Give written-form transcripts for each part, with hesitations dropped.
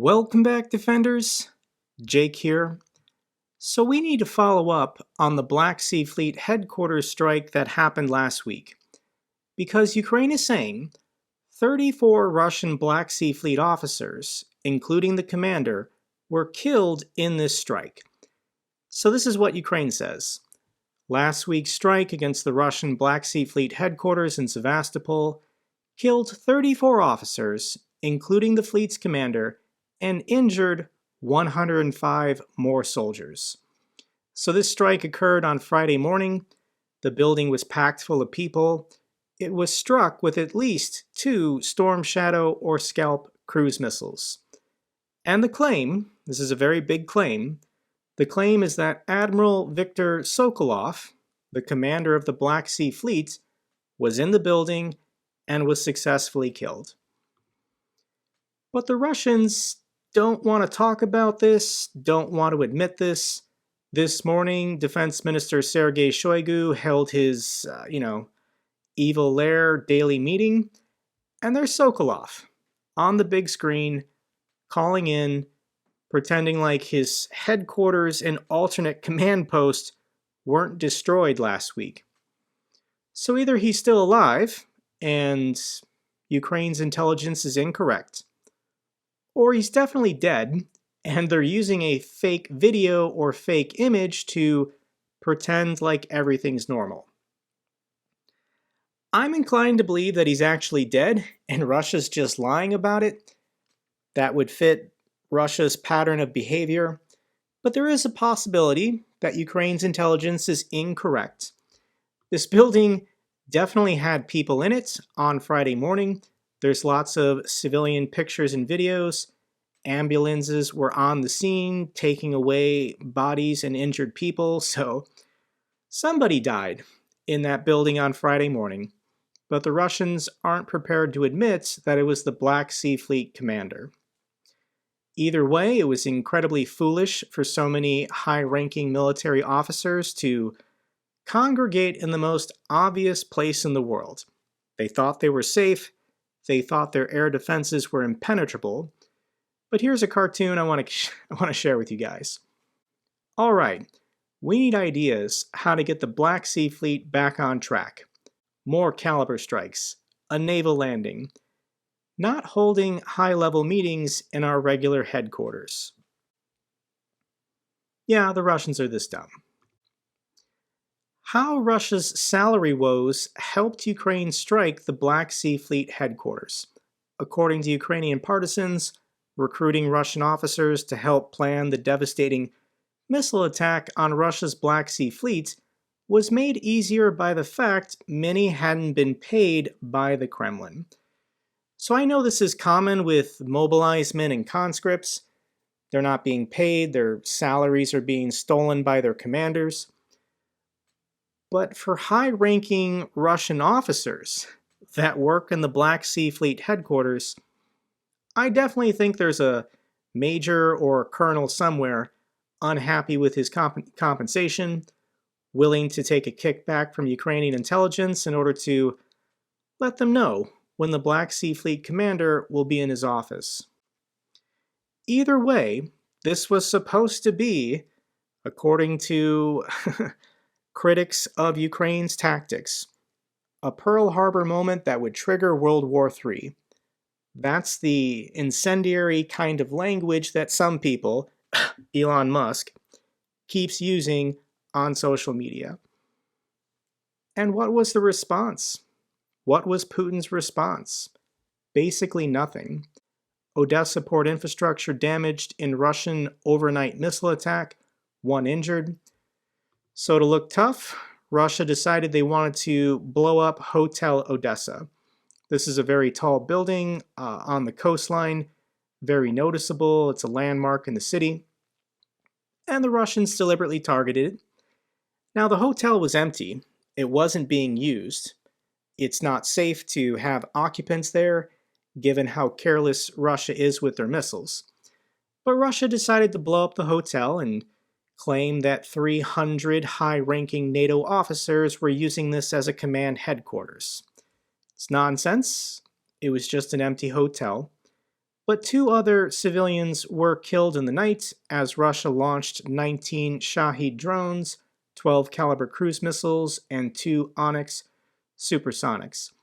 Welcome back, Defenders. Jake here. So we need to follow up on the Black Sea Fleet headquarters strike that happened last week. Because Ukraine is saying 34 Russian Black Sea Fleet officers, including the commander, were killed in this strike. So this is what Ukraine says. Last week's strike against the Russian Black Sea Fleet headquarters in Sevastopol killed 34 officers, including the fleet's commander, and injured 105 more soldiers. So this strike occurred on Friday morning. The building was packed full of people. It was struck with at least 2 Storm Shadow or Scalp cruise missiles. And the claim, this is a very big claim, the claim is that Admiral Viktor Sokolov, the commander of the Black Sea Fleet, was in the building and was successfully killed. But the Russians don't want to talk about this, don't want to admit this. This morning, Defense Minister Sergei Shoigu held his, evil lair daily meeting, and there's Sokolov on the big screen, calling in, pretending like his headquarters and alternate command post weren't destroyed last week. So either he's still alive, and Ukraine's intelligence is incorrect, or he's definitely dead, and they're using a fake video or fake image to pretend like everything's normal. I'm inclined to believe that he's actually dead, and Russia's just lying about it. That would fit Russia's pattern of behavior, but there is a possibility that Ukraine's intelligence is incorrect. This building definitely had people in it on Friday morning. There's lots of civilian pictures and videos. Ambulances were on the scene, taking away bodies and injured people, so somebody died in that building on Friday morning. But the Russians aren't prepared to admit that it was the Black Sea Fleet commander. Either way, it was incredibly foolish for so many high-ranking military officers to congregate in the most obvious place in the world. They thought they were safe. They thought their air defenses were impenetrable. But here's a cartoon I want to share with you guys. All right, we need ideas how to get the Black Sea Fleet back on track. More caliber strikes, a naval landing, not holding high-level meetings in our regular headquarters. Yeah, the Russians are this dumb. How Russia's salary woes helped Ukraine strike the Black Sea Fleet headquarters. According to Ukrainian partisans, recruiting Russian officers to help plan the devastating missile attack on Russia's Black Sea Fleet was made easier by the fact many hadn't been paid by the Kremlin. So I know this is common with mobilized men and conscripts. They're not being paid, their salaries are being stolen by their commanders. But for high-ranking Russian officers that work in the Black Sea Fleet headquarters, I definitely think there's a major or colonel somewhere unhappy with his compensation, willing to take a kickback from Ukrainian intelligence in order to let them know when the Black Sea Fleet commander will be in his office. Either way, this was supposed to be, according to critics of Ukraine's tactics, a Pearl Harbor moment that would trigger World War III. That's the incendiary kind of language that some people, Elon Musk, keeps using on social media. And what was the response? What was Putin's response? Basically nothing. Odessa port infrastructure damaged in Russian overnight missile attack, 1 injured. So to look tough, Russia decided they wanted to blow up Hotel Odessa. This is a very tall building on the coastline, very noticeable. It's a landmark in the city. And the Russians deliberately targeted it. Now, the hotel was empty. It wasn't being used. It's not safe to have occupants there, given how careless Russia is with their missiles. But Russia decided to blow up the hotel and claim that 300 high-ranking NATO officers were using this as a command headquarters. It's nonsense. It was just an empty hotel. But 2 other civilians were killed in the night as Russia launched 19 Shahed drones, 12 caliber cruise missiles, and 2 Onyx supersonics.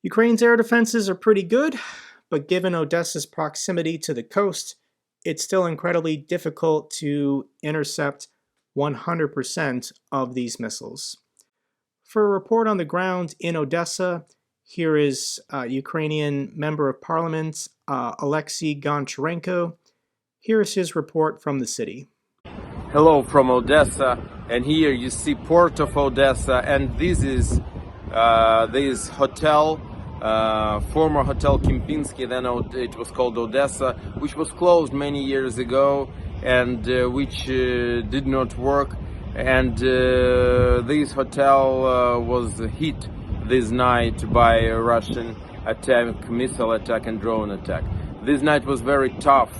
Ukraine's air defenses are pretty good, but given Odessa's proximity to the coast, it's still incredibly difficult to intercept 100% of these missiles. For a report on the ground in Odessa, here is Ukrainian Member of Parliament Oleksiy Goncharenko. Here is his report from the city. Hello from Odessa, and here you see port of Odessa, and this is this hotel, former Hotel Kempinski, then it was called Odessa, which was closed many years ago and which did not work, and this hotel was hit this night by a Russian attack, missile attack and drone attack. This night was very tough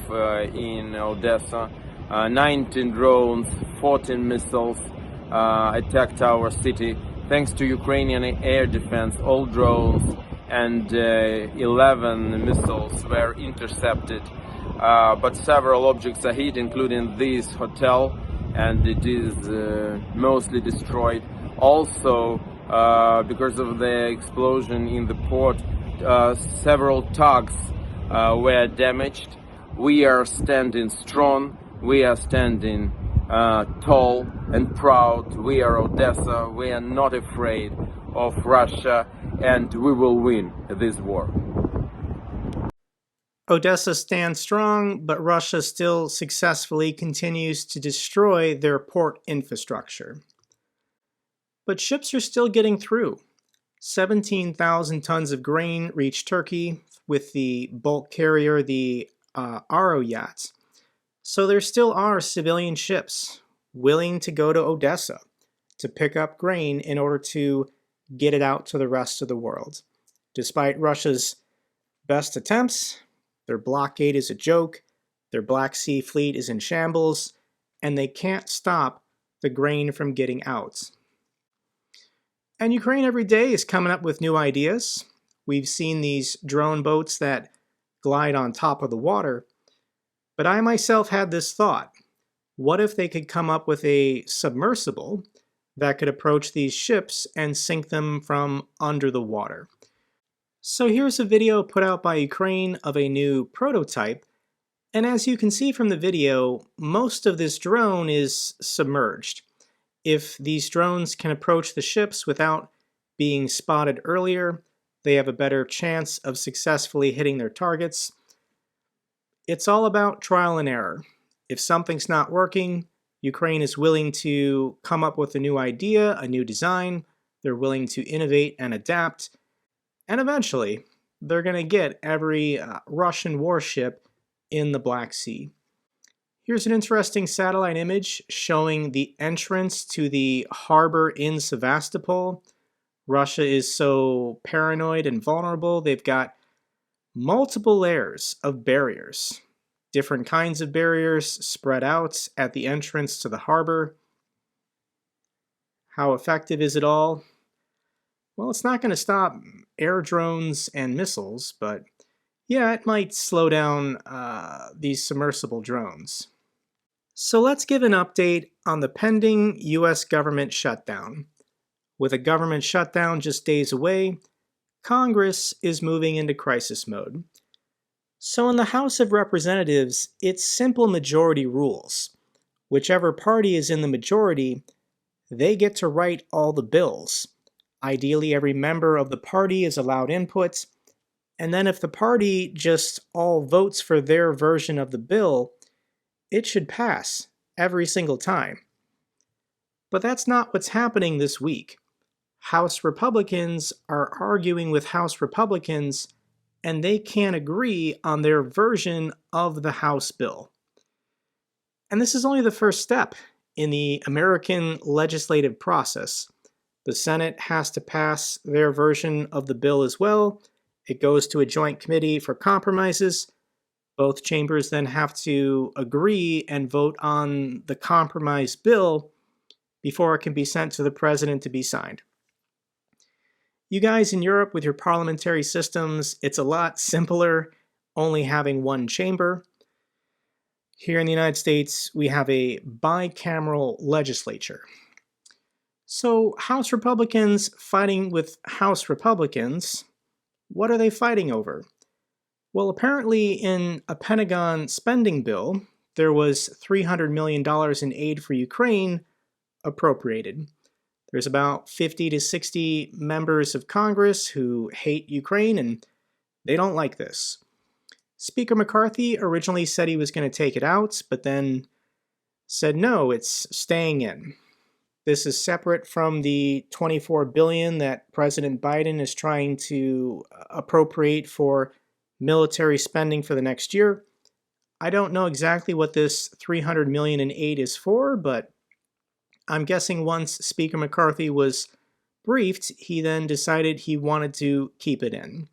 in Odessa. 19 drones, 14 missiles attacked our city. Thanks to Ukrainian air defense, all drones and 11 missiles were intercepted. But several objects are hit, including this hotel, and it is mostly destroyed. Also, because of the explosion in the port, several tugs were damaged. We are standing strong. We are standing tall and proud. We are Odessa. We are not afraid of Russia, and we will win this war. Odessa stands strong, but Russia still successfully continues to destroy their port infrastructure. But ships are still getting through. 17,000 tons of grain reached Turkey with the bulk carrier, the Aroyat. So there still are civilian ships willing to go to Odessa to pick up grain in order to get it out to the rest of the world. Despite Russia's best attempts, their blockade is a joke, their Black Sea fleet is in shambles, and they can't stop the grain from getting out. And Ukraine every day is coming up with new ideas. We've seen these drone boats that glide on top of the water. But I myself had this thought. What if they could come up with a submersible that could approach these ships and sink them from under the water? So here's a video put out by Ukraine of a new prototype. And as you can see from the video, most of this drone is submerged. If these drones can approach the ships without being spotted earlier, they have a better chance of successfully hitting their targets. It's all about trial and error. If something's not working, Ukraine is willing to come up with a new idea, a new design. They're willing to innovate and adapt. And eventually, they're going to get every Russian warship in the Black Sea. Here's an interesting satellite image showing the entrance to the harbor in Sevastopol. Russia is so paranoid and vulnerable, they've got multiple layers of barriers, different kinds of barriers spread out at the entrance to the harbor. How effective is it all? Well, it's not going to stop air drones and missiles, but yeah, it might slow down these submersible drones. So let's give an update on the pending U.S. government shutdown. With a government shutdown just days away, Congress is moving into crisis mode. So in the House of Representatives, it's simple majority rules. Whichever party is in the majority, they get to write all the bills. Ideally, every member of the party is allowed input, and then if the party just all votes for their version of the bill, it should pass every single time. But that's not what's happening this week. House Republicans are arguing with House Republicans, and they can't agree on their version of the House bill. And this is only the first step in the American legislative process. The Senate has to pass their version of the bill as well. It goes to a joint committee for compromises. Both chambers then have to agree and vote on the compromise bill before it can be sent to the president to be signed. You guys in Europe with your parliamentary systems, it's a lot simpler. only having one chamber. Here in the United States, we have a bicameral legislature. So, House Republicans fighting with House Republicans, what are they fighting over? Well, apparently in a Pentagon spending bill, there was $300 million in aid for Ukraine appropriated. There's about 50 to 60 members of Congress who hate Ukraine, and they don't like this. Speaker McCarthy originally said he was going to take it out, but then said no, it's staying in. This is separate from the $24 billion that President Biden is trying to appropriate for military spending for the next year. I don't know exactly what this $300 million in aid is for, but I'm guessing once Speaker McCarthy was briefed, he then decided he wanted to keep it in.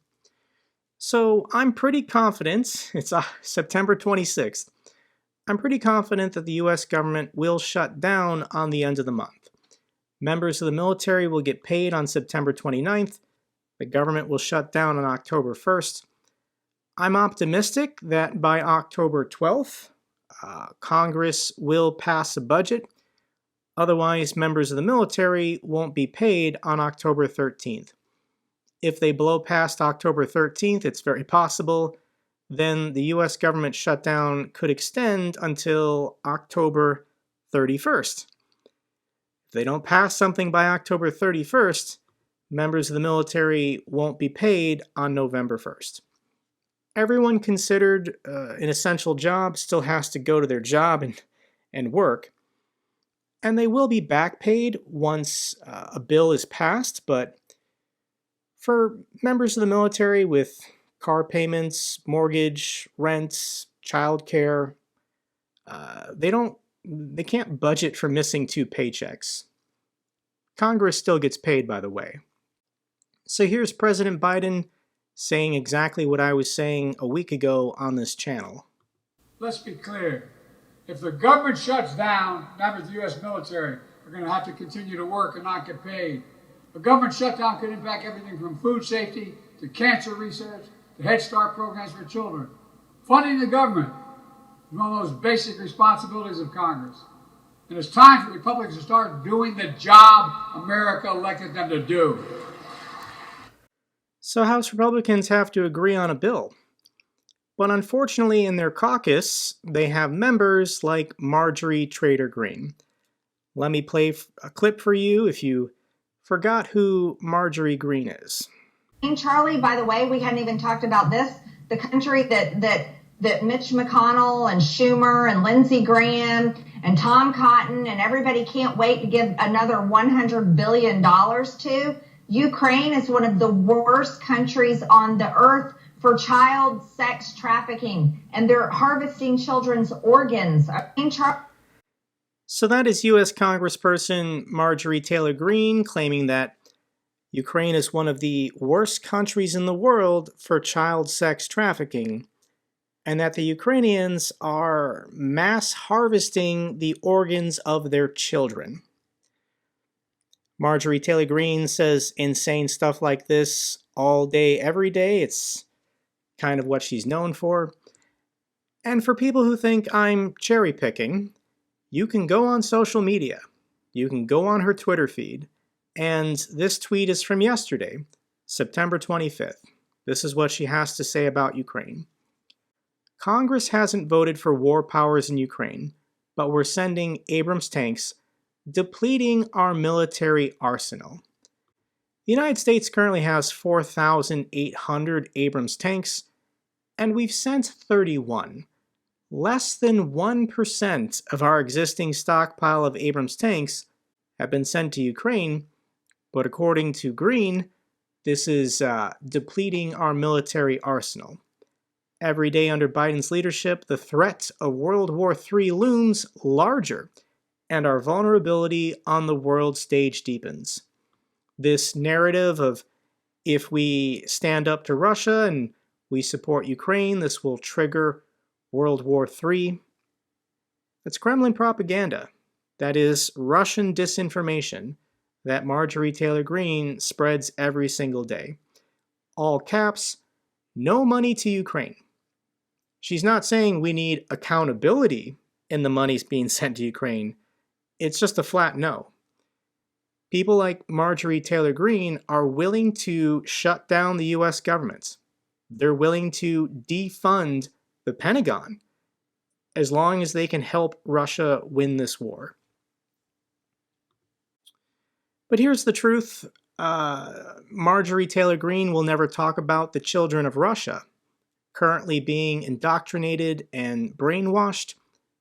So I'm pretty confident, it's September 26th, I'm pretty confident that the US government will shut down on the end of the month. Members of the military will get paid on September 29th. The government will shut down on October 1st. I'm optimistic that by October 12th, Congress will pass a budget. Otherwise, members of the military won't be paid on October 13th. If they blow past October 13th, it's very possible, then the US government shutdown could extend until October 31st. If they don't pass something by October 31st, members of the military won't be paid on November 1st. Everyone considered an essential job still has to go to their job and work. And they will be back paid once a bill is passed, but for members of the military with car payments, mortgage, rents, childcare, they can't budget for missing 2 paychecks. Congress still gets paid, by the way. So here's President Biden saying exactly what I was saying a week ago on this channel. Let's be clear. If the government shuts down, members of the U.S. military are going to have to continue to work and not get paid. A government shutdown could impact everything from food safety to cancer research to Head Start programs for children. Funding the government is one of those basic responsibilities of Congress. And it's time for Republicans to start doing the job America elected them to do. So House Republicans have to agree on a bill. But unfortunately, in their caucus, they have members like Marjorie Taylor Greene. Let me play a clip for you if you forgot who Marjorie Greene is. Charlie, by the way, we hadn't even talked about this. The country that Mitch McConnell and Schumer and Lindsey Graham and Tom Cotton and everybody can't wait to give another $100 billion to. Ukraine is one of the worst countries on the earth for child sex trafficking, and they're harvesting children's organs. So that is U.S. Congressperson Marjorie Taylor Greene claiming that Ukraine is one of the worst countries in the world for child sex trafficking, and that the Ukrainians are mass harvesting the organs of their children. Marjorie Taylor Greene says insane stuff like this all day, every day. It's kind of what she's known for. And for people who think I'm cherry picking, you can go on social media. You can go on her Twitter feed. And this tweet is from yesterday, September 25th. This is what she has to say about Ukraine. Congress hasn't voted for war powers in Ukraine, but we're sending Abrams tanks, depleting our military arsenal. The United States currently has 4,800 Abrams tanks, and we've sent 31. Less than 1% of our existing stockpile of Abrams tanks have been sent to Ukraine, but according to Greene, this is depleting our military arsenal. Every day under Biden's leadership, the threat of World War III looms larger, and our vulnerability on the world stage deepens. This narrative of if we stand up to Russia and we support Ukraine, this will trigger World War III. That's Kremlin propaganda. That is Russian disinformation that Marjorie Taylor Greene spreads every single day. All caps, no money to Ukraine. She's not saying we need accountability in the monies being sent to Ukraine. It's just a flat no. People like Marjorie Taylor Greene are willing to shut down the US government. They're willing to defund the Pentagon as long as they can help Russia win this war. But here's the truth. Marjorie Taylor Greene will never talk about the children of Russia currently being indoctrinated and brainwashed,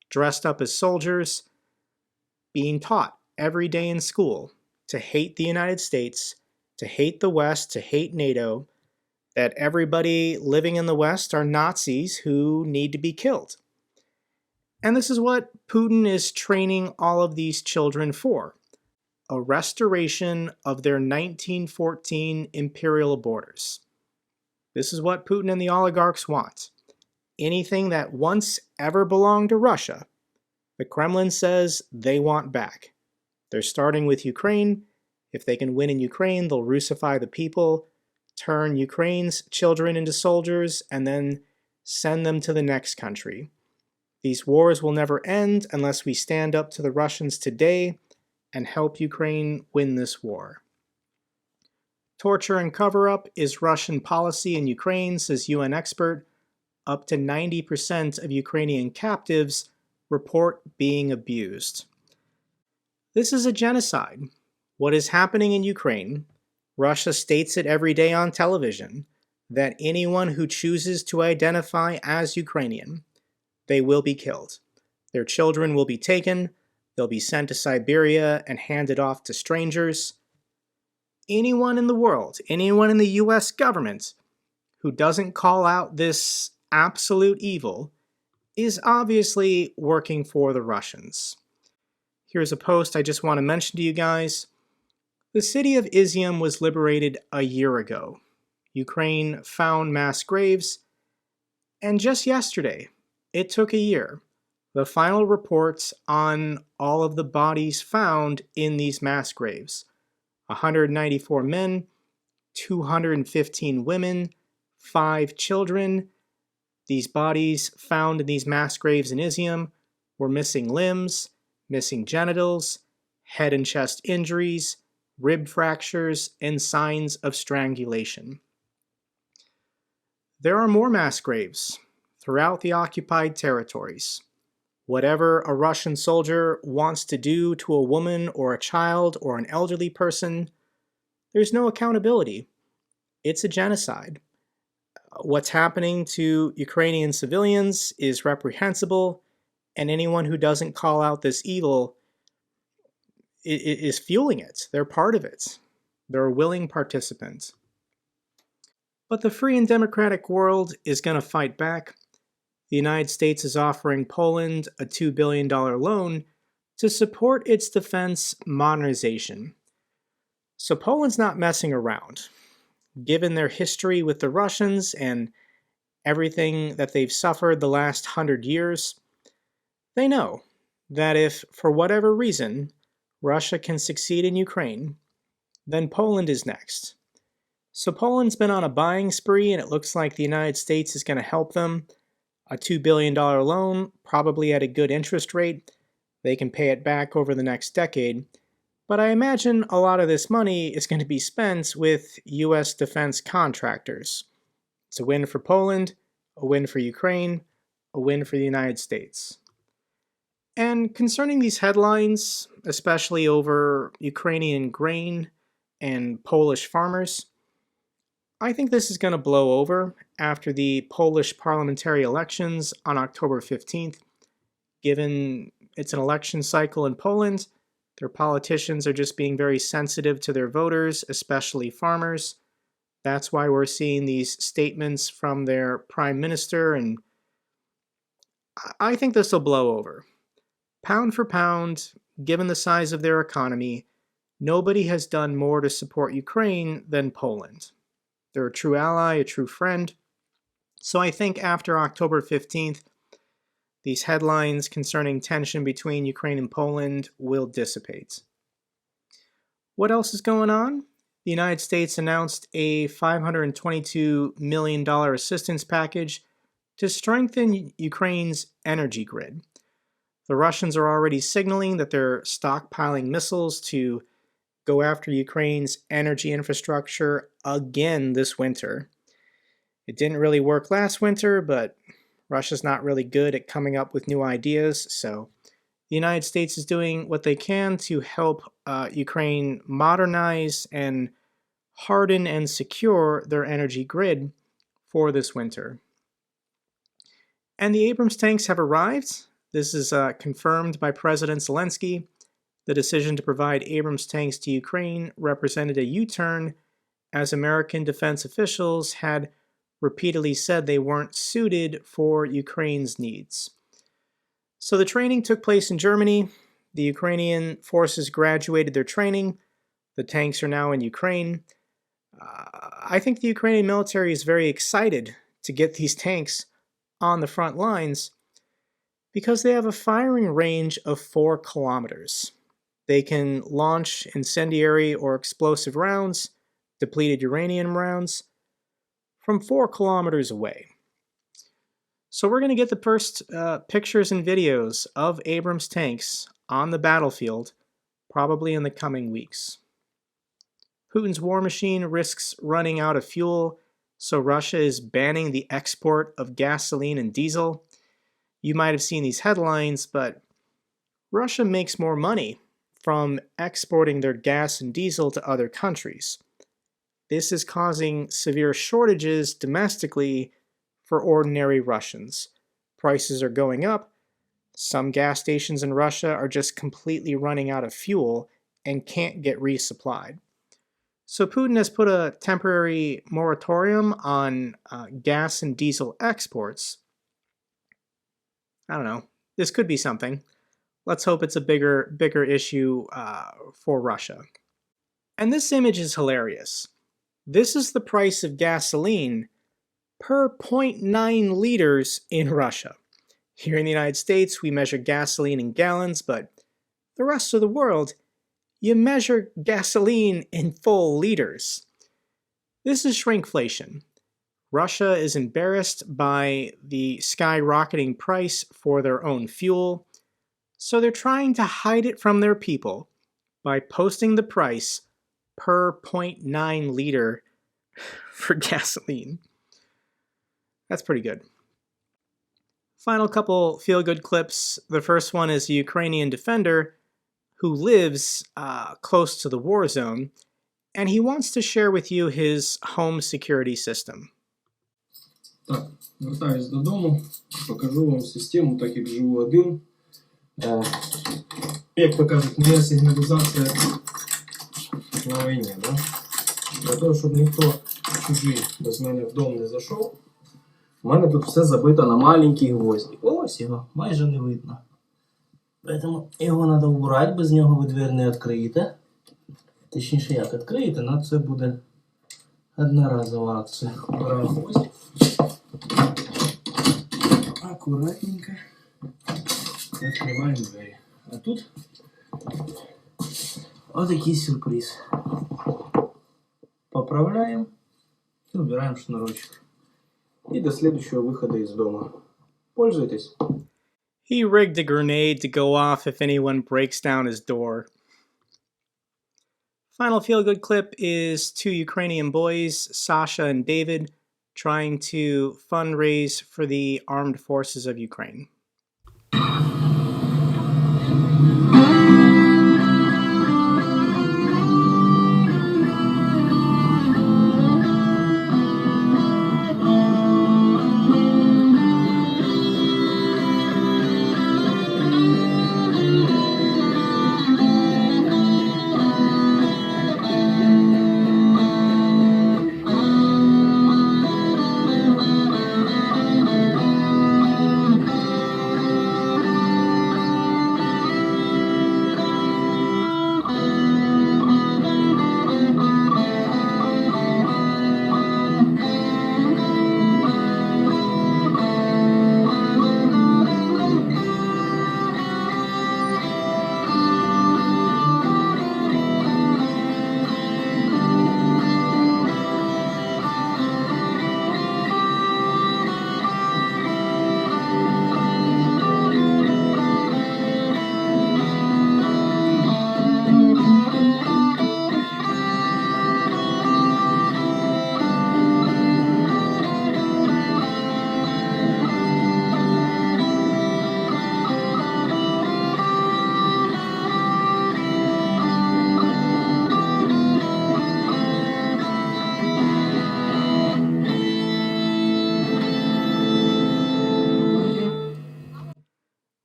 dressed up as soldiers, being taught every day in school to hate the United States, to hate the West, to hate NATO, that everybody living in the West are Nazis who need to be killed. And this is what Putin is training all of these children for: a restoration of their 1914 imperial borders. This is what Putin and the oligarchs want. Anything that once ever belonged to Russia, the Kremlin says they want back. They're starting with Ukraine. If they can win in Ukraine, they'll Russify the people, turn Ukraine's children into soldiers, and then send them to the next country. These wars will never end unless we stand up to the Russians today and help Ukraine win this war. Torture and cover-up is Russian policy in Ukraine, says UN expert. Up to 90% of Ukrainian captives report being abused. This is a genocide. What is happening in Ukraine, Russia states it every day on television, that anyone who chooses to identify as Ukrainian, they will be killed. Their children will be taken, they'll be sent to Siberia and handed off to strangers. Anyone in the world, anyone in the US government who doesn't call out this absolute evil is obviously working for the Russians. Here's a post I just want to mention to you guys. The city of Izium was liberated a year ago. Ukraine found mass graves, and just yesterday, it took a year. The final reports on all of the bodies found in these mass graves: 194 men, 215 women, 5 children. These bodies found in these mass graves in Izium were missing limbs, missing genitals, head and chest injuries, rib fractures, and signs of strangulation. There are more mass graves throughout the occupied territories. Whatever a Russian soldier wants to do to a woman or a child or an elderly person, there's no accountability. It's a genocide. What's happening to Ukrainian civilians is reprehensible, and anyone who doesn't call out this evil is fueling it. They're part of it. They're a willing participant. But the free and democratic world is going to fight back. The United States is offering Poland a $2 billion loan to support its defense modernization. So Poland's not messing around. Given their history with the Russians and everything that they've suffered the last 100 years, they know that if, for whatever reason, Russia can succeed in Ukraine, then Poland is next. So Poland's been on a buying spree, and it looks like the United States is going to help them. A $2 billion loan, probably at a good interest rate. They can pay it back over the next decade. But I imagine a lot of this money is going to be spent with US defense contractors. It's a win for Poland, a win for Ukraine, a win for the United States. And concerning these headlines, especially over Ukrainian grain and Polish farmers, I think this is going to blow over after the Polish parliamentary elections on October 15th. Given it's an election cycle in Poland, their politicians are just being very sensitive to their voters, especially farmers. That's why we're seeing these statements from their prime minister, and I think this will blow over. Pound for pound, given the size of their economy, nobody has done more to support Ukraine than Poland. They're a true ally, a true friend. So I think after October 15th, these headlines concerning tension between Ukraine and Poland will dissipate. What else is going on? The United States announced a $522 million assistance package to strengthen Ukraine's energy grid. The Russians are already signaling that they're stockpiling missiles to go after Ukraine's energy infrastructure again this winter. It didn't really work last winter, but Russia's not really good at coming up with new ideas, so the United States is doing what they can to help Ukraine modernize and harden and secure their energy grid for this winter. And the Abrams tanks have arrived. This is confirmed by President Zelensky. The decision to provide Abrams tanks to Ukraine represented a U-turn, as American defense officials had repeatedly said they weren't suited for Ukraine's needs. So the training took place in Germany. The Ukrainian forces graduated their training. The tanks are now in Ukraine. I think the Ukrainian military is very excited to get these tanks on the front lines because they have a firing range of 4 kilometers. They can launch incendiary or explosive rounds, depleted uranium rounds, from 4 kilometers away. So we're going to get the first pictures and videos of Abrams tanks on the battlefield, probably in the coming weeks. Putin's war machine risks running out of fuel, so Russia is banning the export of gasoline and diesel. You might have seen these headlines, but Russia makes more money from exporting their gas and diesel to other countries. This is causing severe shortages domestically for ordinary Russians. Prices are going up. Some gas stations in Russia are just completely running out of fuel and can't get resupplied. So Putin has put a temporary moratorium on gas and diesel exports. I don't know. This could be something. Let's hope it's a bigger issue for Russia. And this image is hilarious. This is the price of gasoline per 0.9 liters in Russia. Here in the United States, we measure gasoline in gallons, but the rest of the world, you measure gasoline in full liters. This is shrinkflation. Russia is embarrassed by the skyrocketing price for their own fuel, so they're trying to hide it from their people by posting the price per 0.9 liter for gasoline. That's pretty good. Final couple feel-good clips. The first one is a Ukrainian defender who lives close to the war zone, and he wants to share with you his home security system. Так, вертаюсь додому, покажу вам систему, так як живу один. Як то кажуть, моя сигналізація на війні, да? Для того, щоб ніхто чужий без мене в дом не зайшов, у мене тут все забито на маленький гвоздик. Ось його, майже не видно. Поэтому його треба убрати, без нього ви двері не відкриєте. Точніше, як відкриєте, на це буде одноразова акція. Убираю гвоздик. Аккуратненько відкриваємо двері. А тут отакий сюрприз. Поправляємо и убираем шнурочек. И до следующего выхода из дома. Пользуйтесь. He rigged a grenade to go off if anyone breaks down his door. Final feel-good clip is 2 Ukrainian boys, Sasha and David, trying to fundraise for the armed forces of Ukraine.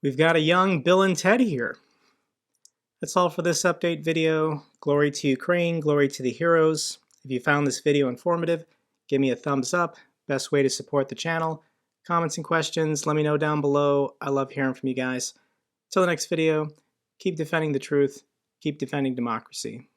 We've got a young Bill and Ted here. That's all for this update video. Glory to Ukraine, glory to the heroes. If you found this video informative, give me a thumbs up. Best way to support the channel. Comments and questions, let me know down below. I love hearing from you guys. Till the next video, keep defending the truth, keep defending democracy.